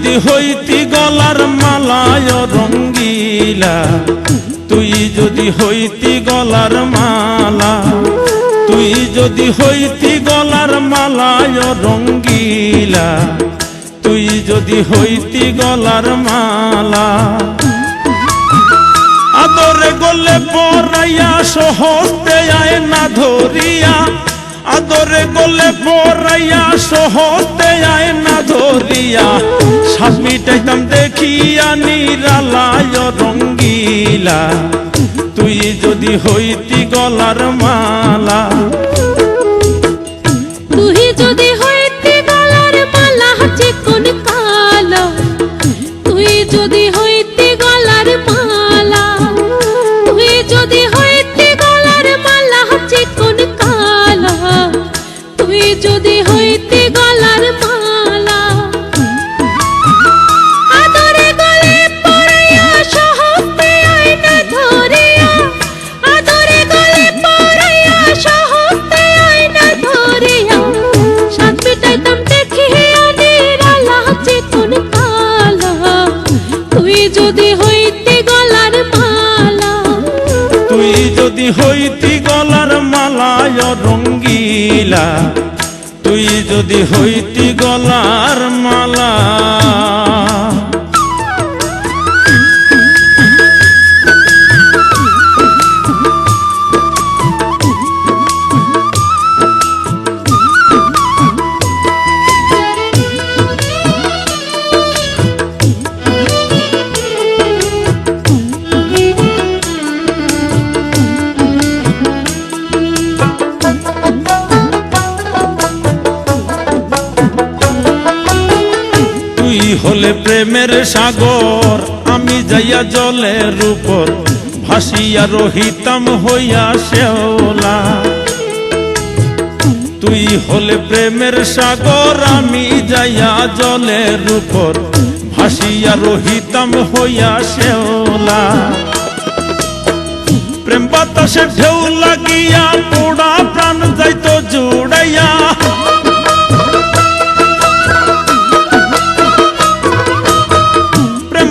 যদি হইতি গলার মালায় রঙ্গিলা, তুই যদি হইতি গলার মালা, তুই যদি হইতি গলার মালায় রঙ্গিলা, তুই যদি হইতি গলার মালা। আদরে গলে পরাইয়া সহজতে আয় না ধরিয়া, আদরে গলে পরাইয়া সহজতে আয় না ধরিয়া, শ্বাস মিটাইতাম দেখিয়া নিরালায় রঙ্গিলা, তুই যদি হইতি গলার মালা। তুই যদি হইতি গলার মালা চিকন কালো, তুই যদি হইতি গলার মালা, তুই যদি হইতি গলার মালা চিকন কালো, তুই যদি হইতি গলার মালা। আদরে গলে পরাইয়া সহজতে আয় না ধরিয়া, আদরে গলে পরাইয়া সহজতে আয় না ধরিয়া, শ্বাস মিটাইতাম দেখিয়া নিরালা চিকন কালো, তুই যদি হইতি গলার মালা। তুই যদি হইতি গলার মালায় রঙ্গিলা, তুই যদি হইতি গলার মালা। হলে প্রেমের সাগর, আমি যাইয়া জলের উপর ভাসিয়া রহিতাম হইয়া শেওলা। তুই হলে প্রেমের সাগর, আমি যাইয়া জলের উপর ভাসিয়া রহিতাম হইয়া শেওলা। প্রেম বাতাসে ঢেউ লাগিয়া পোড়া প্রাণ যাইতো জুড়াইয়া,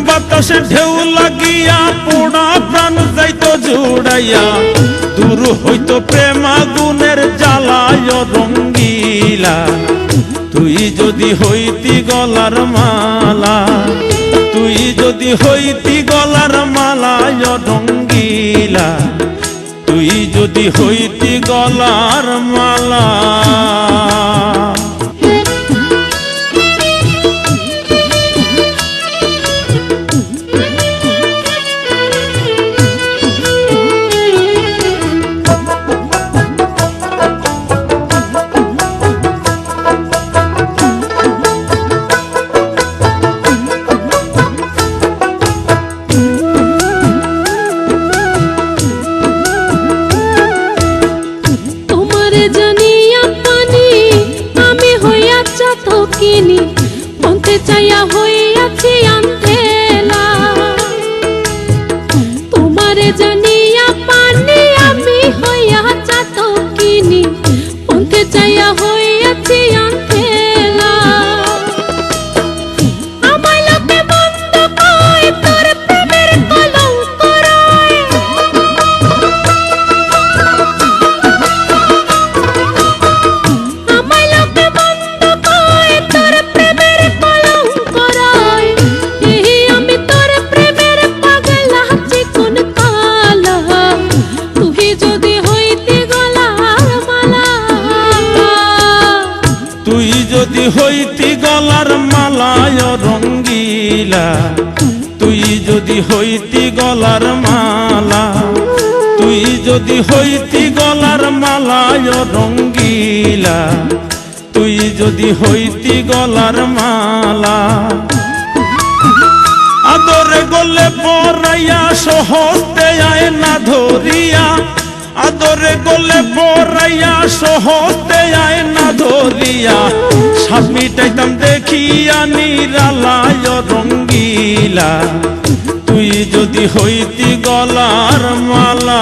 বাতাসে ঢেউ লাগিয়া পোড়া প্রাণ যাইতো জুড়াইয়া, দূর হইতো প্রেম আগুনের জ্বালায় রঙ্গিলা, তুই যদি হইতি গলার মালা। তুই যদি হইতি গলার মালায় রঙ্গিলা, তুই যদি হইতি গলার মালা। মনতে চাইয়া হইয়াছি আন্ধেলা, তোমারে জানিয়া পানি আমি হইয়া চাতকিনি, মনতে চাইয়া হইয়াছি আন্ধেলা। আমার লোকে বন্ধ কয় তোর প্রেমের কলঙ্ক রয়, আমার লোকে বন্ধ কয় তোর প্রেমের কলঙ্ক রয়। এই আমি তোর প্রেমের পাগলা চিকন কালো, তুই যদি হইতি গলার মালা। তুই যদি হইতি গলার মালায় রঙ্গিলা, তুই যদি হইতি গলার মালা, তুই যদি হইতি গলার মালায় রঙ্গিলা, তুই যদি হইতি গলার মালা। আদরে গলে পরাইয়া সহজতে আয় না ধরিয়া, আদরে গলে পরাইয়া সহজতে আয় না ধরিয়া, শ্বাস মিটাইতাম দেখিয়া নিরালায় রঙ্গিলা, তুই যদি হইতি গলার মালা।